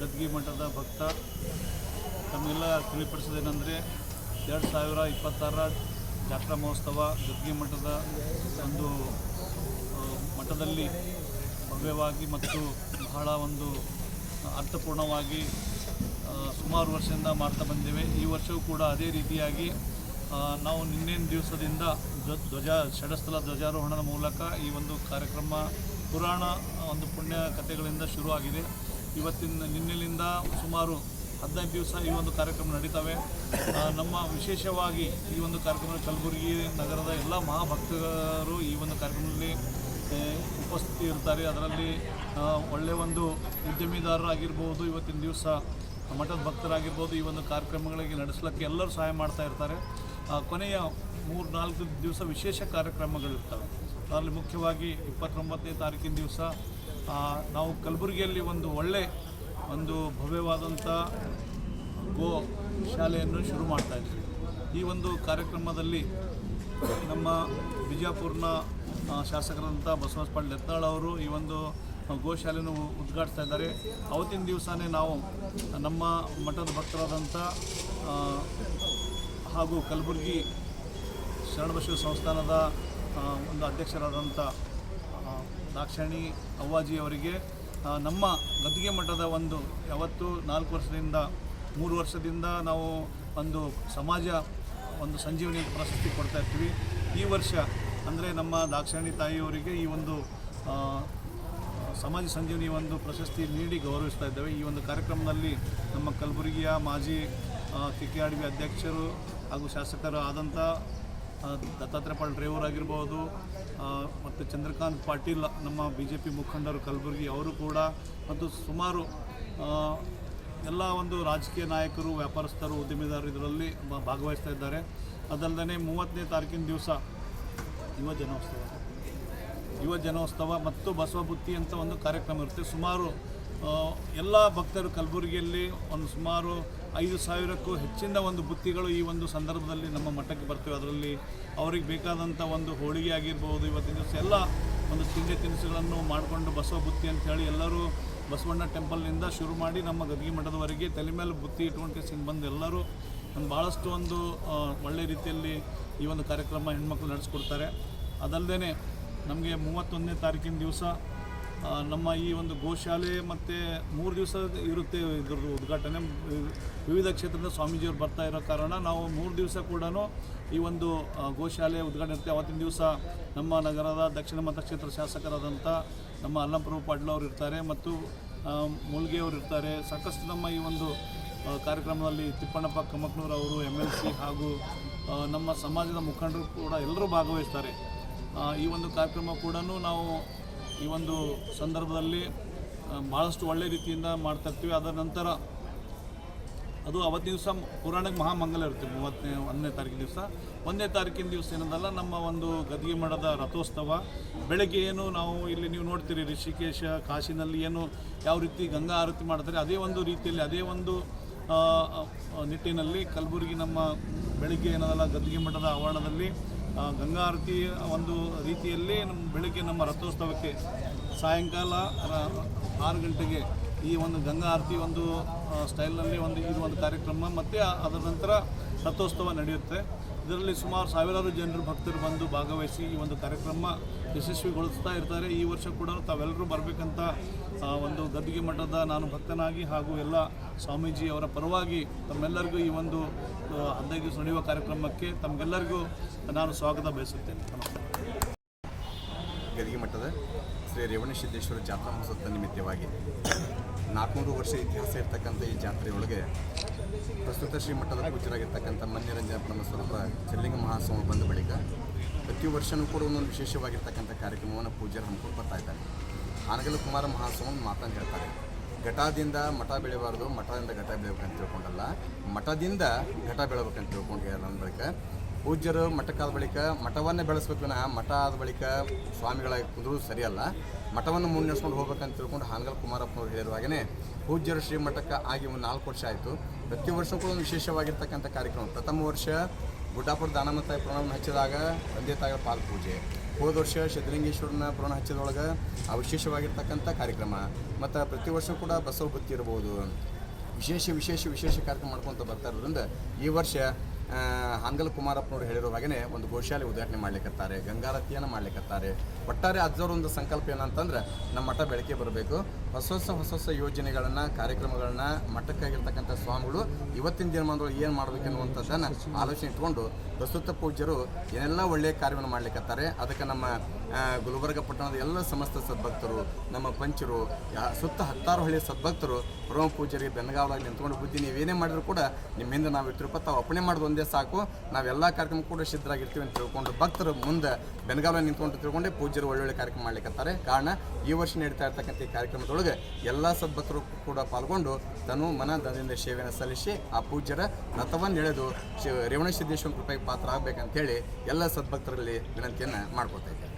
ಗದ್ಗಿ ಮಠದ ಭಕ್ತ. ತಮಗೆಲ್ಲ ತಿಳಿಪಡಿಸೋದೇನೆಂದರೆ 2026 ಜಾತ್ರಾ ಮಹೋತ್ಸವ ಗದ್ಗಿ ಮಠದ ಒಂದು ಮಠದಲ್ಲಿ ಭವ್ಯವಾಗಿ ಮತ್ತು ಬಹಳ ಒಂದು ಅರ್ಥಪೂರ್ಣವಾಗಿ ಸುಮಾರು ವರ್ಷದಿಂದ ಮಾಡ್ತಾ ಬಂದಿವೆ. ಈ ವರ್ಷವೂ ಕೂಡ ಅದೇ ರೀತಿಯಾಗಿ ನಾವು ನಿನ್ನೆಯ ದಿವಸದಿಂದ ಷಡಸ್ಥಲ ಧ್ವಜಾರೋಹಣದ ಮೂಲಕ ಈ ಒಂದು ಕಾರ್ಯಕ್ರಮ ಪುರಾಣ ಒಂದು ಪುಣ್ಯ ಕಥೆಗಳಿಂದ ಶುರುವಾಗಿದೆ. ನಿನ್ನೆಯಿಂದ ಸುಮಾರು 15 ದಿವಸ ಈ ಒಂದು ಕಾರ್ಯಕ್ರಮ ನಡೀತವೆ. ನಮ್ಮ ವಿಶೇಷವಾಗಿ ಈ ಒಂದು ಕಾರ್ಯಕ್ರಮ ಕಲಬುರಗಿ ನಗರದ ಎಲ್ಲ ಮಹಾಭಕ್ತರು ಈ ಒಂದು ಕಾರ್ಯಕ್ರಮದಲ್ಲಿ ಉಪಸ್ಥಿತಿ ಇರ್ತಾರೆ. ಅದರಲ್ಲಿ ಒಳ್ಳೆಯ ಒಂದು ಉದ್ಯಮಿದಾರರಾಗಿರ್ಬೋದು, ಇವತ್ತಿನ ದಿವಸ ಮಠದ ಭಕ್ತರಾಗಿರ್ಬೋದು, ಈ ಒಂದು ಕಾರ್ಯಕ್ರಮಗಳಿಗೆ ನಡೆಸಲಿಕ್ಕೆ ಎಲ್ಲರೂ ಸಹಾಯ ಮಾಡ್ತಾ ಇರ್ತಾರೆ. ಕೊನೆಯ 3-4 ದಿವಸ ವಿಶೇಷ ಕಾರ್ಯಕ್ರಮಗಳಿರ್ತವೆ. ಅದರಲ್ಲಿ ಮುಖ್ಯವಾಗಿ 29ನೇ ತಾರೀಕಿನ ದಿವಸ ನಾವು ಕಲಬುರಗಿಯಲ್ಲಿ ಒಂದು ಭವ್ಯವಾದಂಥ ಗೋ ಶಾಲೆಯನ್ನು ಶುರು ಮಾಡ್ತಾಯಿದ್ವಿ. ಈ ಒಂದು ಕಾರ್ಯಕ್ರಮದಲ್ಲಿ ನಮ್ಮ ಬಿಜಾಪುರ್ನ ಶಾಸಕರಂಥ ಬಸವರಾಜ ಪಾಟೀಲ್ ಯತ್ನಾಳ್ ಅವರು ಈ ಒಂದು ಗೋಶಾಲೆಯನ್ನು ಉದ್ಘಾಟಿಸ್ತಾ ಇದ್ದಾರೆ. ಅವತ್ತಿನ ದಿವಸನೇ ನಾವು ನಮ್ಮ ಮಠದ ಭಕ್ತರಾದಂಥ ಹಾಗೂ ಕಲಬುರಗಿ ಶರಣಬಸವ ಸಂಸ್ಥಾನದ ಒಂದು ಅಧ್ಯಕ್ಷರಾದಂಥ ದಾಕ್ಷಾಯಿಣಿ ಅವ್ವಾಜಿ ಅವರಿಗೆ ನಮ್ಮ ಗದ್ಗೆ ಮಠದ ಯಾವತ್ತು 3 ವರ್ಷದಿಂದ ನಾವು ಸಮಾಜ ಸಂಜೀವನಿ ಪ್ರಶಸ್ತಿ ಕೊಡ್ತಾ ಇರ್ತೀವಿ. ಈ ವರ್ಷ ಅಂದರೆ ನಮ್ಮ ದಾಕ್ಷಾಯಿಣಿ ತಾಯಿಯವರಿಗೆ ಈ ಸಮಾಜ ಸಂಜೀವನಿ ಪ್ರಶಸ್ತಿ ನೀಡಿ ಗೌರವಿಸ್ತಾ ಇದ್ದೇವೆ. ಈ ಒಂದು ಕಾರ್ಯಕ್ರಮದಲ್ಲಿ ನಮ್ಮ ಕಲಬುರಗಿಯ ಮಾಜಿ KKRB ಅಧ್ಯಕ್ಷರು ಹಾಗೂ ಶಾಸಕರು ಆದಂಥ ದತ್ತಾತ್ರೇಯ ಪಾಟೀಲ್ ರೇವೂರಾಗಿರ್ಬೋದು, ಮತ್ತು ಚಂದ್ರಕಾಂತ್ ಪಾಟೀಲ್ ನಮ್ಮ BJP ಮುಖಂಡರು ಕಲಬುರಗಿ ಅವರು ಕೂಡ, ಮತ್ತು ಸುಮಾರು ಎಲ್ಲ ರಾಜಕೀಯ ನಾಯಕರು, ವ್ಯಾಪಾರಸ್ಥರು, ಉದ್ಯಮಿದಾರರು ಇದರಲ್ಲಿ ಭಾಗವಹಿಸ್ತಾ ಇದ್ದಾರೆ. ಅದಲ್ಲದೆ 30ನೇ ತಾರೀಕಿನ ದಿವಸ ಯುವ ಜನೋತ್ಸವ ಮತ್ತು ಬಸವ ಬುತ್ತಿ ಅಂತ ಒಂದು ಕಾರ್ಯಕ್ರಮ ಇರುತ್ತೆ. ಸುಮಾರು ಎಲ್ಲ ಭಕ್ತರು ಕಲಬುರಗಿಯಲ್ಲಿ ಸುಮಾರು 5,000ಕ್ಕೂ ಹೆಚ್ಚಿನ ಬುತ್ತಿಗಳು ಈ ಸಂದರ್ಭದಲ್ಲಿ ನಮ್ಮ ಮಠಕ್ಕೆ ಬರ್ತವೆ. ಅದರಲ್ಲಿ ಅವರಿಗೆ ಬೇಕಾದಂಥ ಹೋಳಿಗೆ ಆಗಿರ್ಬೋದು, ಇವತ್ತಿನ ದಿವಸ ಎಲ್ಲ ತಿಂಡಿ ತಿನಿಸುಗಳನ್ನು ಮಾಡಿಕೊಂಡು ಬಸವ ಬುತ್ತಿ ಅಂಥೇಳಿ ಎಲ್ಲರೂ ಬಸವಣ್ಣ ಟೆಂಪಲ್ನಿಂದ ಶುರು ಮಾಡಿ ನಮ್ಮ ಗದ್ಗಿ ಮಠದವರೆಗೆ ತಲೆ ಮೇಲೆ ಬುತ್ತಿ ಇಟ್ಕೊಂಡು ಬಂದು ಎಲ್ಲರೂ ಭಾಳಷ್ಟು ಒಳ್ಳೆಯ ರೀತಿಯಲ್ಲಿ ಈ ಕಾರ್ಯಕ್ರಮ ಹೆಣ್ಮಕ್ಳು ನಡೆಸ್ಕೊಡ್ತಾರೆ. ಅದಲ್ಲದೆ ನಮಗೆ 31ನೇ ತಾರೀಕಿನ ದಿವಸ ನಮ್ಮ ಈ ಗೋಶಾಲೆ ಮತ್ತು 3 ದಿವಸ ಇರುತ್ತೆ ಇದ್ರದ್ದು ಉದ್ಘಾಟನೆ. ವಿವಿಧ ಕ್ಷೇತ್ರದ ಸ್ವಾಮೀಜಿಯವರು ಬರ್ತಾ ಇರೋ ಕಾರಣ ನಾವು 3 ದಿವಸ ಕೂಡ ಈ ಗೋಶಾಲೆ ಉದ್ಘಾಟನೆ ಇರುತ್ತೆ. ಅವತ್ತಿನ ದಿವಸ ನಮ್ಮ ನಗರದ ದಕ್ಷಿಣ ಮತಕ್ಷೇತ್ರ ಶಾಸಕರಾದಂಥ ನಮ್ಮ ಅಲ್ಲಂಪ್ರಭು ಪಾಟೀಲ್ ಅವರು ಇರ್ತಾರೆ, ಮತ್ತು ಮುಲ್ಗೆ ಅವರು ಇರ್ತಾರೆ. ಸಾಕಷ್ಟು ನಮ್ಮ ಈ ಕಾರ್ಯಕ್ರಮದಲ್ಲಿ ತಿಪ್ಪಣ್ಣಪ್ಪ ಕಮಕ್ನೂರ್ ಅವರು, MLC ಹಾಗೂ ನಮ್ಮ ಸಮಾಜದ ಮುಖಂಡರು ಕೂಡ ಎಲ್ಲರೂ ಭಾಗವಹಿಸ್ತಾರೆ. ಈ ಕಾರ್ಯಕ್ರಮ ಕೂಡ ನಾವು ಈ ಸಂದರ್ಭದಲ್ಲಿ ಭಾಳಷ್ಟು ಒಳ್ಳೆಯ ರೀತಿಯಿಂದ ಮಾಡ್ತಾಯಿರ್ತೀವಿ. ಅದರ ನಂತರ ಅವತ್ತಿನ ದಿವಸ ಪುರಾಣಕ್ಕೆ ಮಹಾಮಂಗಲ ಇರುತ್ತೆ. 1ನೇ ತಾರೀಕಿನ ದಿವಸ 1ನೇ ತಾರೀಕಿನ ದಿವಸ ಏನಂದಲ್ಲ, ನಮ್ಮ ಗದ್ಗಿ ಮಠದ ರಥೋತ್ಸವ ಬೆಳಗ್ಗೆ ಏನು ನಾವು ಇಲ್ಲಿ ನೀವು ನೋಡ್ತೀರಿ, ಋಷಿಕೇಶ ಕಾಶಿನಲ್ಲಿ ಯಾವ ರೀತಿ ಗಂಗಾ ಆರತಿ ಮಾಡ್ತಾರೆ, ಅದೇ ರೀತಿಯಲ್ಲಿ ಅದೇ ನಿಟ್ಟಿನಲ್ಲಿ ಕಲಬುರಗಿ ನಮ್ಮ ಬೆಳಗ್ಗೆ ಏನದಲ್ಲ ಗದ್ಗಿ ಮಠದ ಆವರಣದಲ್ಲಿ ಗಂಗಾ ಆರತಿ ರೀತಿಯಲ್ಲಿ ಬೆಳಗ್ಗೆ ನಮ್ಮ ರಥೋತ್ಸವಕ್ಕೆ ಸಾಯಂಕಾಲ 6 ಗಂಟೆಗೆ ಈ ಗಂಗಾ ಆರತಿ ಸ್ಟೈಲ್ನಲ್ಲಿ ಇದು ಕಾರ್ಯಕ್ರಮ, ಮತ್ತು ಅದರ ನಂತರ ರಥೋತ್ಸವ ನಡೆಯುತ್ತೆ. ಇದರಲ್ಲಿ ಸುಮಾರು ಸಾವಿರಾರು ಜನರು ಭಕ್ತರು ಬಂದು ಭಾಗವಹಿಸಿ ಈ ಕಾರ್ಯಕ್ರಮ ಯಶಸ್ವಿಗೊಳಿಸ್ತಾ ಇರ್ತಾರೆ. ಈ ವರ್ಷ ಕೂಡ ತಾವೆಲ್ಲರೂ ಬರಬೇಕಂತ ಗದ್ಗಿ ಮಠದ ನಾನು ಭಕ್ತನಾಗಿ ಹಾಗೂ ಎಲ್ಲ ಸ್ವಾಮೀಜಿ ಅವರ ಪರವಾಗಿ ತಮ್ಮೆಲ್ಲರಿಗೂ ಈ 15 ದಿವಸ ನಡೆಯುವ ಕಾರ್ಯಕ್ರಮಕ್ಕೆ ತಮಗೆಲ್ಲರಿಗೂ ನಾನು ಸ್ವಾಗತ ಬಯಸುತ್ತೇನೆ. ಗದ್ಗಿ ಮಠದ ಶ್ರೀ ರೇವಣಸಿದ್ದೇಶ್ವರ ಜಾತ್ರಾ ಮಹೋತ್ಸವದ ನಿಮಿತ್ತವಾಗಿ 400 ವರ್ಷ ಇತಿಹಾಸ ಇರ್ತಕ್ಕಂಥ ಈ ಜಾತ್ರೆಯೊಳಗೆ ಪ್ರಸ್ತುತ ಶ್ರೀ ಮಠದ ಪೂಜ್ಯರಾಗಿರ್ತಕ್ಕಂಥ ಮನ್ಯರಂಜನ ಪರಮಸ್ವರೂಪ ಚರಲಿಂಗ ಮಹಾಸ್ವಾಮಿ ಬಂದ ಬಳಿಕ ಪ್ರತಿ ವರ್ಷವೂ ಕೂಡ ಒಂದೊಂದು ವಿಶೇಷವಾಗಿರ್ತಕ್ಕಂಥ ಕಾರ್ಯಕ್ರಮವನ್ನು ಪೂಜ್ಯರು ಹಮ್ಮಿಕೊಂಡು ಬರ್ತಾ ಇದ್ದಾರೆ. ಹಾನಗಲ್ ಕುಮಾರ ಮಹಾಸ್ವಾಮಿ ಮಾತನ್ನು ಹೇಳ್ತಾರೆ, ಘಟದಿಂದ ಮಠ ಬೆಳೆಯಬಾರ್ದು, ಮಠದಿಂದ ಘಟ ಬೆಳೆಯಬೇಕಂತ ತಿಳ್ಕೊಂಡಲ್ಲ, ಮಠದಿಂದ ಘಟ ಬೆಳಬೇಕಂತ ತಿಳ್ಕೊಂಡು ಹೇಳೋಣ. ಬಳಿಕ ಪೂಜ್ಯರು ಮಠಕ್ಕಾದ ಬಳಿಕ ಮಠವನ್ನೇ ಬೆಳೆಸ್ಬೇಕು, ಮಠ ಆದ ಬಳಿಕ ಸ್ವಾಮಿಗಳಾಗಿ ಕುಂದ್ರೂ ಸರಿಯಲ್ಲ, ಮಠವನ್ನು ಮುನ್ನಡೆಸ್ಕೊಂಡು ಹೋಗ್ಬೇಕಂತ ತಿಳ್ಕೊಂಡು ಹಾನಗಲ್ ಕುಮಾರಪ್ಪನವ್ರು ಹೇಳಿರುವ ಹಾಗೆಯೇ ಪೂಜ್ಯರು ಶ್ರೀಮಠಕ್ಕೆ ಆಗಿ 4 ವರ್ಷ ಆಯಿತು. ಪ್ರತಿ ವರ್ಷ ಕೂಡ ಒಂದು ವಿಶೇಷವಾಗಿರ್ತಕ್ಕಂಥ ಕಾರ್ಯಕ್ರಮ. ಪ್ರಥಮ ವರ್ಷ ಗುಡ್ಡಾಪುರ ದಾನಮ್ಮ ತಾಯಿ ಪ್ರಣವನ ಹಚ್ಚಿದಾಗ ತಂದೆ ತಾಯಿಯ ಪಾದ ಪೂಜೆ, ಹೋದ ವರ್ಷ ಸಿದ್ಧಲಿಂಗೇಶ್ವರನ ಪುರಾಣ ಹಚ್ಚದೊಳಗೆ ವಿಶೇಷವಾಗಿರ್ತಕ್ಕಂಥ ಕಾರ್ಯಕ್ರಮ ಮತ್ತು ಪ್ರತಿ ವರ್ಷ ಕೂಡ ಬಸವ ಬುತ್ತಿ ಇರ್ಬೋದು, ವಿಶೇಷ ಕಾರ್ಯಕ್ರಮ ಮಾಡ್ಕೊತ ಬರ್ತಾ ಇರೋದ್ರಿಂದ ಈ ವರ್ಷ ಹಾನಗಲ್ ಕುಮಾರಪ್ಪನವ್ರು ಹೇಳಿರೋ ಹಾಗೆ ಒಂದು ಗೋಶಾಲೆ ಉದ್ಘಾಟನೆ ಮಾಡ್ಲಿಕ್ಕತ್ತಾರೆ, ಗಂಗಾರತಿಯನ್ನು ಮಾಡ್ಲಿಕ್ಕತ್ತಾರೆ. ಒಟ್ಟಾರೆ ಒಂದು ಸಂಕಲ್ಪ ಏನಂತಂದ್ರೆ ನಮ್ಮ ಮಠ ಬೆಳಕೆ ಬರಬೇಕು, ಹೊಸ ಯೋಜನೆಗಳನ್ನು ಕಾರ್ಯಕ್ರಮಗಳನ್ನ ಮಠಕ್ಕಾಗಿರ್ತಕ್ಕಂಥ ಸ್ವಾಮಿಗಳು ಇವತ್ತಿನ ದಿನಮಾನದೊಳಗೆ ಏನು ಮಾಡಬೇಕನ್ನುವಂಥದ್ದನ್ನು ಆಲೋಚನೆ ಇಟ್ಕೊಂಡು ಪ್ರಸ್ತುತ ಪೂಜ್ಯರು ಏನೆಲ್ಲ ಒಳ್ಳೆಯ ಕಾರ್ಯವನ್ನು ಮಾಡ್ಲಿಕ್ಕತ್ತಾರೆ. ಅದಕ್ಕೆ ನಮ್ಮ ಗುಲ್ಬರ್ಗ ಪಟ್ಟಣದ ಎಲ್ಲ ಸಮಸ್ತ ಸದ್ಭಕ್ತರು, ನಮ್ಮ ಪಂಚರು, ಸುತ್ತ 10 ಹಳ್ಳಿಯ ಸದ್ಭಕ್ತರು ಪರಮ ಪೂಜ್ಯರಿಗೆ ಬೆನ್ನಗಾವಲಾಗಿ ನಿಂತ್ಕೊಂಡು ಬುದ್ಧಿ ನೀವೇನೇ ಮಾಡಿದ್ರು ಕೂಡ ನಿಮ್ಮಿಂದ ನಾವು ಇಟ್ಟಿರ್ಪ ತಾವು ಅಪ್ಪಣೆ ಮಾಡೋದು ಒಂದೇ ಸಾಕು, ನಾವೆಲ್ಲ ಕಾರ್ಯಕ್ರಮ ಕೂಡ ಸಿದ್ಧರಾಗಿರ್ತೀವಿ ಅಂತ ತಿಳ್ಕೊಂಡು ಭಕ್ತರು ಮುಂದೆ ಬೆನ್ನಗಾವಲಾಗಿ ನಿಂತ್ಕೊಂಡು ತಿಳ್ಕೊಂಡೆ ಪೂಜ್ಯರು ಒಳ್ಳೊಳ್ಳೆ ಕಾರ್ಯಕ್ರಮ ಮಾಡ್ಲಿಕ್ಕತ್ತಾರೆ. ಕಾರಣ ಈ ವರ್ಷ ನಡೀತಾ ಇರ್ತಕ್ಕಂಥ ಈ ಕಾರ್ಯಕ್ರಮದೊಳಗೆ ಎಲ್ಲ ಸದ್ಭಕ್ತರು ಕೂಡ ಪಾಲ್ಗೊಂಡು ತನು ಮನದಿಂದ ಸೇವೆಯನ್ನು ಸಲ್ಲಿಸಿ ಆ ಪೂಜ್ಯರ ರಥವನ್ನು ಎಳೆದು ರೇವಣಸಿದ್ದೇಶ್ವರ ಕೃಪೆಗೆ ಪಾತ್ರ ಆಗಬೇಕಂತೇಳಿ ಎಲ್ಲ ಸದ್ಭಕ್ತರಲ್ಲಿ ವಿನಂತಿಯನ್ನು ಮಾಡ್ಕೊತಾ ಇದ್ದಾರೆ.